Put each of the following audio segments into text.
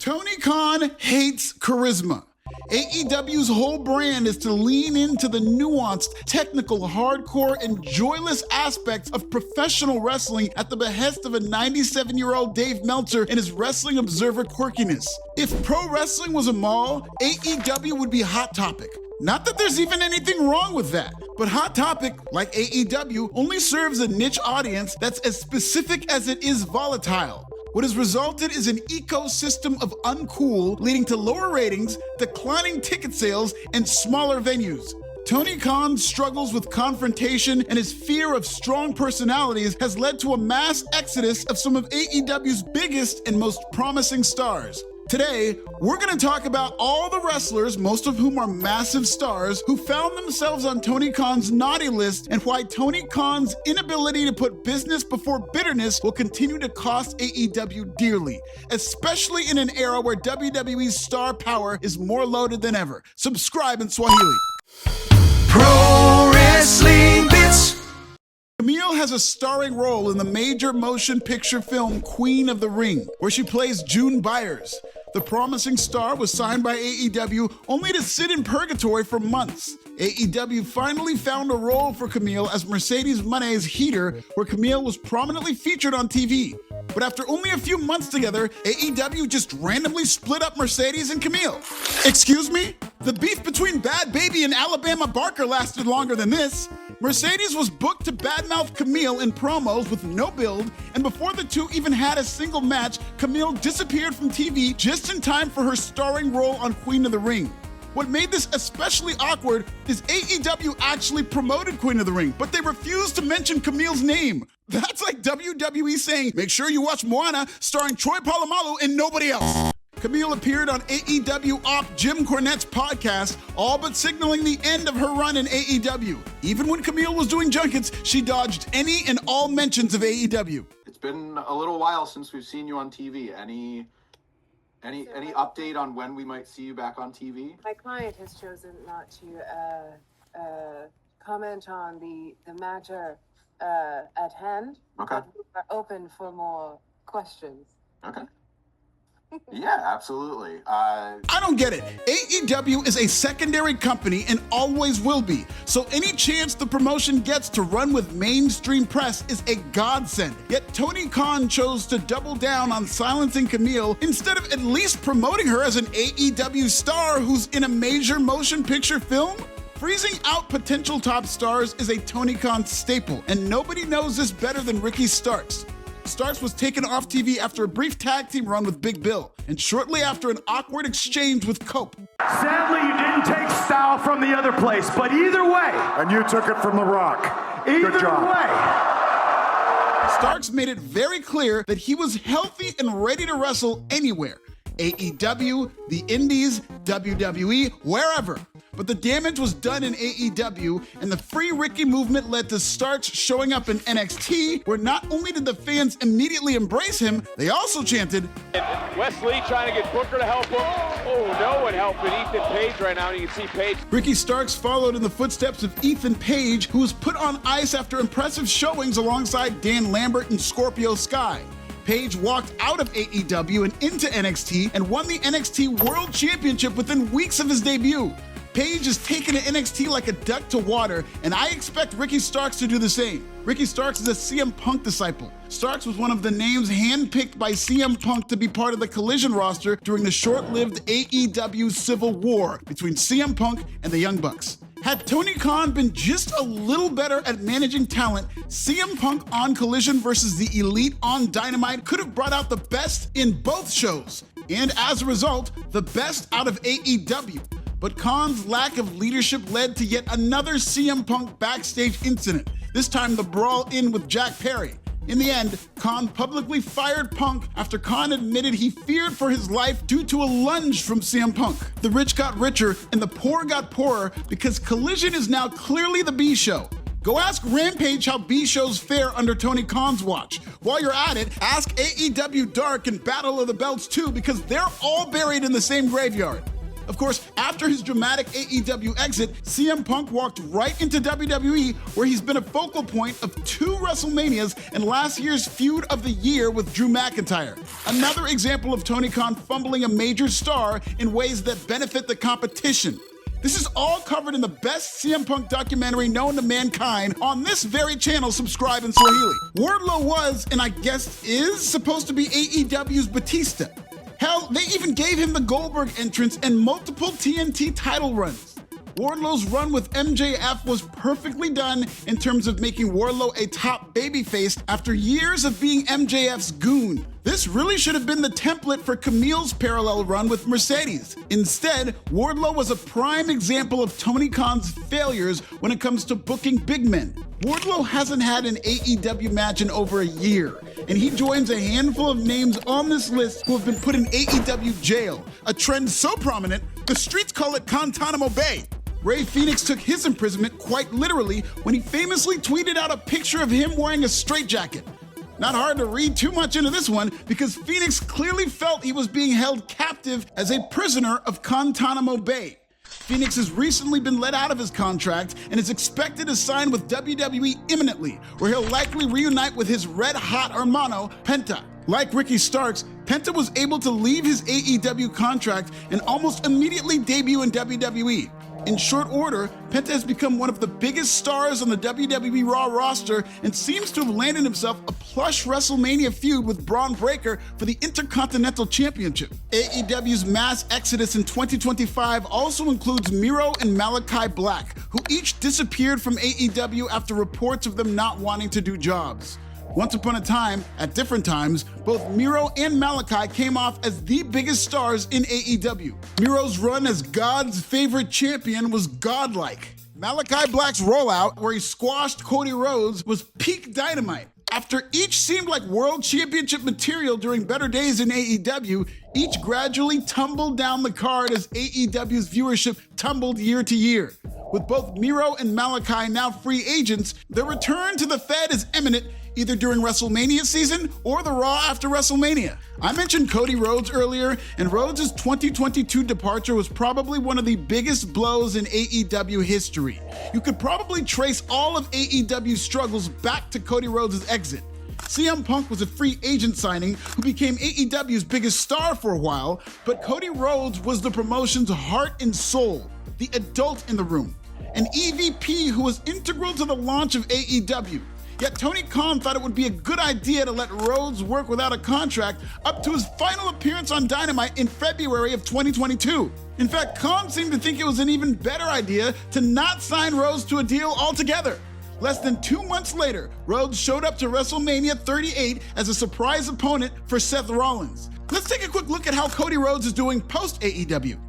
Tony Khan hates charisma. AEW's whole brand is to lean into the nuanced, technical, hardcore, and joyless aspects of professional wrestling at the behest of a 97-year-old Dave Meltzer and his Wrestling Observer quirkiness. If pro wrestling was a mall, AEW would be Hot Topic. Not that there's even anything wrong with that, but Hot Topic, like AEW, only serves a niche audience that's as specific as it is volatile. What has resulted is an ecosystem of uncool, leading to lower ratings, declining ticket sales, and smaller venues. Tony Khan's struggles with confrontation and his fear of strong personalities has led to a mass exodus of some of AEW's biggest and most promising stars. Today, we're going to talk about all the wrestlers, most of whom are massive stars, who found themselves on Tony Khan's naughty list and why Tony Khan's inability to put business before bitterness will continue to cost AEW dearly, especially in an era where WWE's star power is more loaded than ever. Subscribe in Swahili. Pro Wrestling Bits. Kamille has a starring role in the major motion picture film Queen of the Ring, where she plays June Byers. The promising star was signed by AEW only to sit in purgatory for months. AEW finally found a role for Kamille as Mercedes Monet's Heater, where Kamille was prominently featured on TV. But after only a few months together, AEW just randomly split up Mercedes and Kamille. Excuse me? The beef between Bad Baby and Alabama Barker lasted longer than this. Mercedes was booked to badmouth Kamille in promos with no build, and before the two even had a single match, Kamille disappeared from TV just in time for her starring role on Queen of the Ring. What made this especially awkward is AEW actually promoted Queen of the Ring, but they refused to mention Camille's name. That's like WWE saying, make sure you watch Moana starring Troy Polamalu and nobody else. Kamille appeared on AEW Op Jim Cornette's podcast, all but signaling the end of her run in AEW. Even when Kamille was doing junkets, she dodged any and all mentions of AEW. It's been a little while since we've seen you on TV. Any update on when we might see you back on TV? My client has chosen not to comment on the matter at hand. Okay. But we are open for more questions. Okay. Yeah, absolutely. I don't get it. AEW is a secondary company and always will be. So any chance the promotion gets to run with mainstream press is a godsend. Yet Tony Khan chose to double down on silencing Kamille instead of at least promoting her as an AEW star who's in a major motion picture film. Freezing out potential top stars is a Tony Khan staple, and nobody knows this better than Ricky Starks. Starks was taken off TV after a brief tag team run with Big Bill, and shortly after an awkward exchange with Cope. Sadly, you didn't take style from the other place, but either way. And you took it from The Rock. Either Good job. way. Starks made it very clear that he was healthy and ready to wrestle anywhere. AEW, the Indies, WWE, wherever. But the damage was done in AEW, and the Free Ricky movement led to Starks showing up in NXT, where not only did the fans immediately embrace him, they also chanted, Wesley trying to get Booker to help him. Oh, no one helping Ethan Page right now, and you can see Page. Ricky Starks followed in the footsteps of Ethan Page, who was put on ice after impressive showings alongside Dan Lambert and Scorpio Sky. Page walked out of AEW and into NXT and won the NXT World Championship within weeks of his debut. Page is taken to NXT like a duck to water, and I expect Ricky Starks to do the same. Ricky Starks is a CM Punk disciple. Starks was one of the names handpicked by CM Punk to be part of the Collision roster during the short-lived AEW Civil War between CM Punk and the Young Bucks. Had Tony Khan been just a little better at managing talent, CM Punk on Collision versus the Elite on Dynamite could have brought out the best in both shows, and as a result, the best out of AEW. But Khan's lack of leadership led to yet another CM Punk backstage incident, this time the brawl-in with Jack Perry. In the end, Khan publicly fired Punk after Khan admitted he feared for his life due to a lunge from CM Punk. The rich got richer and the poor got poorer because Collision is now clearly the B show. Go ask Rampage how B shows fare under Tony Khan's watch. While you're at it, ask AEW Dark and Battle of the Belts too, because they're all buried in the same graveyard. Of course, after his dramatic AEW exit, CM Punk walked right into WWE, where he's been a focal point of 2 WrestleManias and last year's Feud of the Year with Drew McIntyre. Another example of Tony Khan fumbling a major star in ways that benefit the competition. This is all covered in the best CM Punk documentary known to mankind on this very channel. Subscribe in Swahili. Wardlow was, and I guess is, supposed to be AEW's Batista. Hell, they even gave him the Goldberg entrance and multiple TNT title runs. Wardlow's run with MJF was perfectly done in terms of making Wardlow a top babyface after years of being MJF's goon. This really should have been the template for Kamille's parallel run with Mercedes. Instead, Wardlow was a prime example of Tony Khan's failures when it comes to booking big men. Wardlow hasn't had an AEW match in over a year, and he joins a handful of names on this list who have been put in AEW jail, a trend so prominent, the streets call it Guantanamo Bay. Rey Fenix took his imprisonment quite literally when he famously tweeted out a picture of him wearing a straitjacket. Not hard to read too much into this one, because Fenix clearly felt he was being held captive as a prisoner of Guantanamo Bay. Fenix has recently been let out of his contract and is expected to sign with WWE imminently, where he'll likely reunite with his red-hot hermano, Penta. Like Ricky Starks, Penta was able to leave his AEW contract and almost immediately debut in WWE. In short order, Penta has become one of the biggest stars on the WWE Raw roster and seems to have landed himself a plush WrestleMania feud with Braun Breaker for the Intercontinental Championship. AEW's mass exodus in 2025 also includes Miro and Malakai Black, who each disappeared from AEW after reports of them not wanting to do jobs. Once upon a time, at different times, both Miro and Malakai came off as the biggest stars in AEW. Miro's run as God's favorite champion was godlike. Malakai Black's rollout, where he squashed Cody Rhodes, was peak dynamite. After each seemed like world championship material during better days in AEW, each gradually tumbled down the card as AEW's viewership tumbled year to year. With both Miro and Malakai now free agents, their return to the Fed is imminent, either during WrestleMania season or the Raw after WrestleMania. I mentioned Cody Rhodes earlier, and Rhodes' 2022 departure was probably one of the biggest blows in AEW history. You could probably trace all of AEW's struggles back to Cody Rhodes' exit. CM Punk was a free agent signing who became AEW's biggest star for a while, but Cody Rhodes was the promotion's heart and soul, the adult in the room, an EVP who was integral to the launch of AEW. Yet Tony Khan thought it would be a good idea to let Rhodes work without a contract up to his final appearance on Dynamite in February of 2022. In fact, Khan seemed to think it was an even better idea to not sign Rhodes to a deal altogether. Less than 2 months later, Rhodes showed up to WrestleMania 38 as a surprise opponent for Seth Rollins. Let's take a quick look at how Cody Rhodes is doing post-AEW.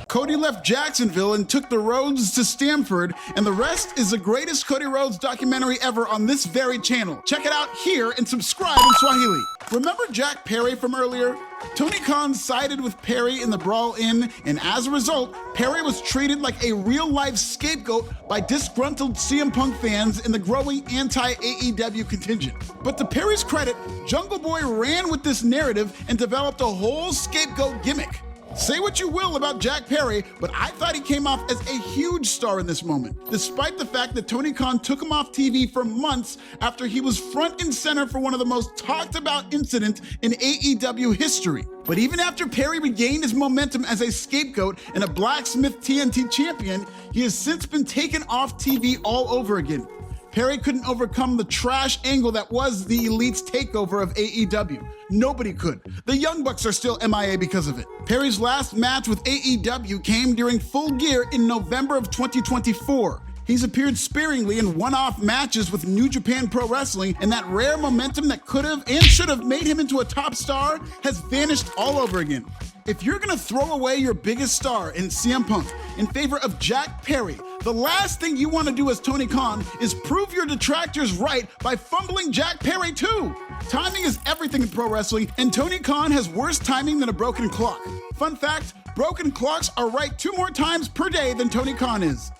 Cody left Jacksonville and took the Rhodes to Stamford, and the rest is the greatest Cody Rhodes documentary ever on this very channel. Check it out here and subscribe in Swahili. Remember Jack Perry from earlier? Tony Khan sided with Perry in the Brawl In, and as a result, Perry was treated like a real-life scapegoat by disgruntled CM Punk fans in the growing anti-AEW contingent. But to Perry's credit, Jungle Boy ran with this narrative and developed a whole scapegoat gimmick. Say what you will about Jack Perry, but I thought he came off as a huge star in this moment, despite the fact that Tony Khan took him off TV for months after he was front and center for one of the most talked about incidents in AEW history. But even after Perry regained his momentum as a scapegoat and a Blacksmith TNT champion, he has since been taken off TV all over again. Perry couldn't overcome the trash angle that was the Elite's takeover of AEW. Nobody could. The Young Bucks are still MIA because of it. Perry's last match with AEW came during Full Gear in November of 2024. He's appeared sparingly in one-off matches with New Japan Pro Wrestling, and that rare momentum that could have and should have made him into a top star has vanished all over again. If you're gonna throw away your biggest star in CM Punk in favor of Jack Perry, the last thing you want to do as Tony Khan is prove your detractors right by fumbling Jack Perry too. Timing is everything in pro wrestling, and Tony Khan has worse timing than a broken clock. Fun fact, broken clocks are right 2 more times per day than Tony Khan is.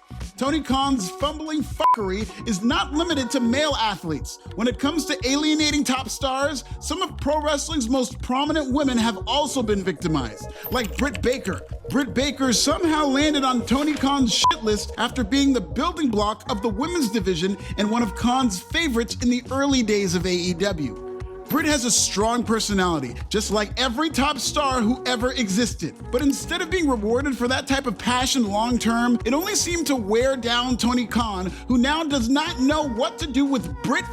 Tony Khan's fumbling fuckery is not limited to male athletes. When it comes to alienating top stars, some of pro wrestling's most prominent women have also been victimized, like Britt Baker. Britt Baker somehow landed on Tony Khan's shit list after being the building block of the women's division and one of Khan's favorites in the early days of AEW. Britt has a strong personality, just like every top star who ever existed. But instead of being rewarded for that type of passion long term, it only seemed to wear down Tony Khan, who now does not know what to do with Britt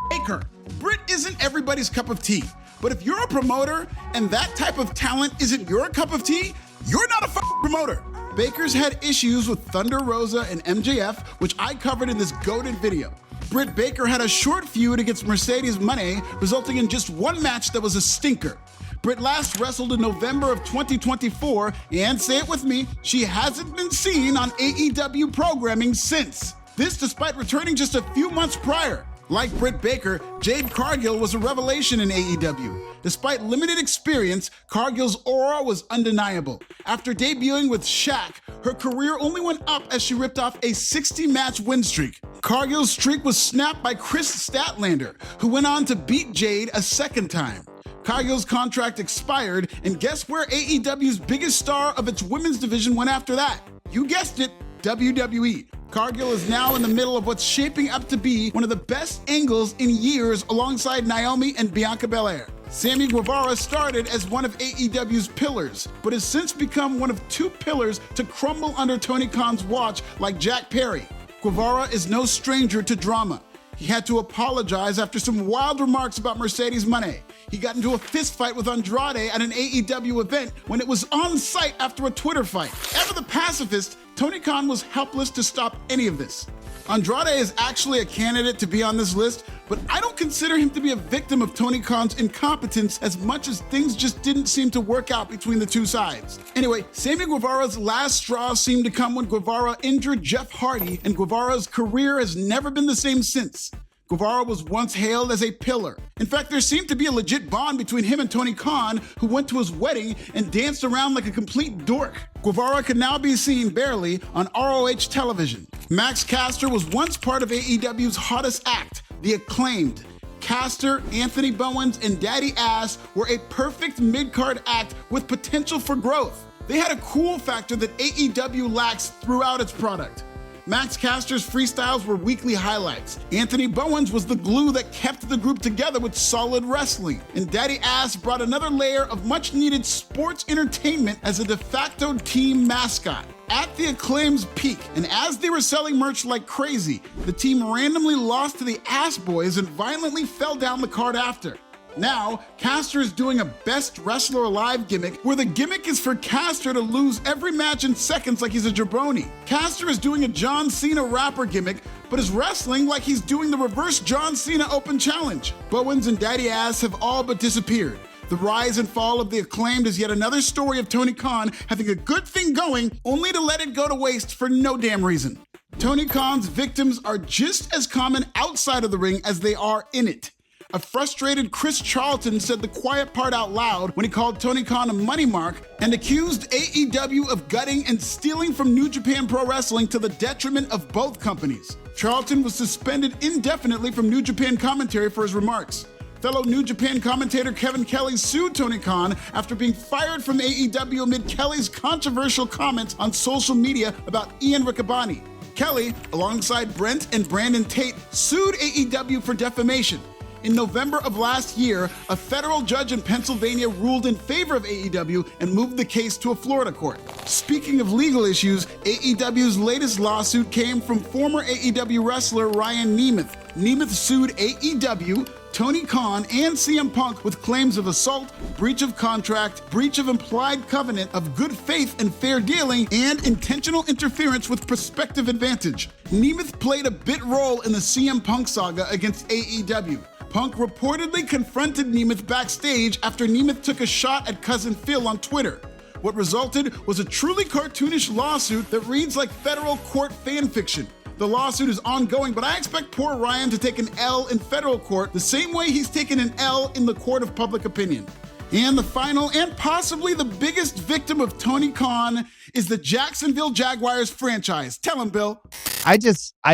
Baker. Britt isn't everybody's cup of tea, but if you're a promoter and that type of talent isn't your cup of tea, you're not a promoter. Baker's had issues with Thunder Rosa and MJF, which I covered in this goated video. Britt Baker had a short feud against Mercedes Moné, resulting in just one match that was a stinker. Britt last wrestled in November of 2024, and say it with me, she hasn't been seen on AEW programming since. This despite returning just a few months prior. Like Britt Baker, Jade Cargill was a revelation in AEW. Despite limited experience, Cargill's aura was undeniable. After debuting with Shaq, her career only went up as she ripped off a 60-match win streak. Cargill's streak was snapped by Chris Statlander, who went on to beat Jade a second time. Cargill's contract expired, and guess where AEW's biggest star of its women's division went after that? You guessed it, WWE. Cargill is now in the middle of what's shaping up to be one of the best angles in years alongside Naomi and Bianca Belair. Sammy Guevara started as one of AEW's pillars, but has since become one of two pillars to crumble under Tony Khan's watch like Jack Perry. Guevara is no stranger to drama. He had to apologize after some wild remarks about Mercedes Moné. He got into a fistfight with Andrade at an AEW event when it was on site after a Twitter fight. Ever the pacifist, Tony Khan was helpless to stop any of this. Andrade is actually a candidate to be on this list, but I don't consider him to be a victim of Tony Khan's incompetence as much as things just didn't seem to work out between the two sides. Anyway, Sammy Guevara's last straw seemed to come when Guevara injured Jeff Hardy, and Guevara's career has never been the same since. Guevara was once hailed as a pillar. In fact, there seemed to be a legit bond between him and Tony Khan, who went to his wedding and danced around like a complete dork. Guevara can now be seen barely on ROH television. Max Caster was once part of AEW's hottest act, the Acclaimed. Caster, Anthony Bowens, and Daddy Ass were a perfect mid-card act with potential for growth. They had a cool factor that AEW lacks throughout its product. Max Caster's freestyles were weekly highlights. Anthony Bowens was the glue that kept the group together with solid wrestling. And Daddy Ass brought another layer of much-needed sports entertainment as a de facto team mascot. At the Acclaim's peak, and as they were selling merch like crazy, the team randomly lost to the Ass Boys and violently fell down the card after. Now, Caster is doing a best wrestler alive gimmick where the gimmick is for Caster to lose every match in seconds like he's a jabroni. Caster is doing a John Cena rapper gimmick, but is wrestling like he's doing the reverse John Cena Open Challenge. Bowens and Daddy Ass have all but disappeared. The rise and fall of the Acclaimed is yet another story of Tony Khan having a good thing going, only to let it go to waste for no damn reason. Tony Khan's victims are just as common outside of the ring as they are in it. A frustrated Chris Charleton said the quiet part out loud when he called Tony Khan a money mark and accused AEW of gutting and stealing from New Japan Pro Wrestling to the detriment of both companies. Charleton was suspended indefinitely from New Japan commentary for his remarks. Fellow New Japan commentator Kevin Kelly sued Tony Khan after being fired from AEW amid Kelly's controversial comments on social media about Ian Riccaboni. Kelly, alongside Brent and Brandon Tate, sued AEW for defamation. In November of last year, a federal judge in Pennsylvania ruled in favor of AEW and moved the case to a Florida court. Speaking of legal issues, AEW's latest lawsuit came from former AEW wrestler Ryan Nemeth. Nemeth sued AEW, Tony Khan, and CM Punk with claims of assault, breach of contract, breach of implied covenant of good faith and fair dealing, and intentional interference with prospective advantage. Nemeth played a bit role in the CM Punk saga against AEW. Punk reportedly confronted Nemeth backstage after Nemeth took a shot at Cousin Phil on Twitter. What resulted was a truly cartoonish lawsuit that reads like federal court fanfiction. The lawsuit is ongoing, but I expect poor Ryan to take an L in federal court the same way he's taken an L in the court of public opinion. And the final and possibly the biggest victim of Tony Khan is the Jacksonville Jaguars franchise. Tell him, Bill. I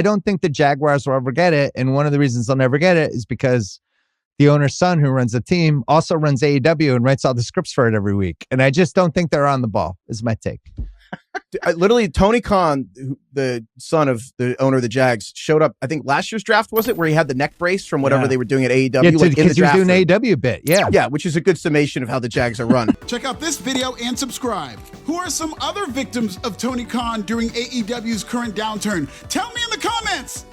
don't think the Jaguars will ever get it. And one of the reasons they'll never get it is because the owner's son, who runs the team, also runs AEW and writes all the scripts for it every week. And I just don't think they're on the ball, is my take. Literally, Tony Khan, the son of the owner of the Jags, showed up, I think last year's draft, was it, where he had the neck brace from whatever they were doing at AEW? Yeah, because he was doing an AEW bit, Yeah, which is a good summation of how the Jags are run. Check out this video and subscribe. Who are some other victims of Tony Khan during AEW's current downturn? Tell me in the comments!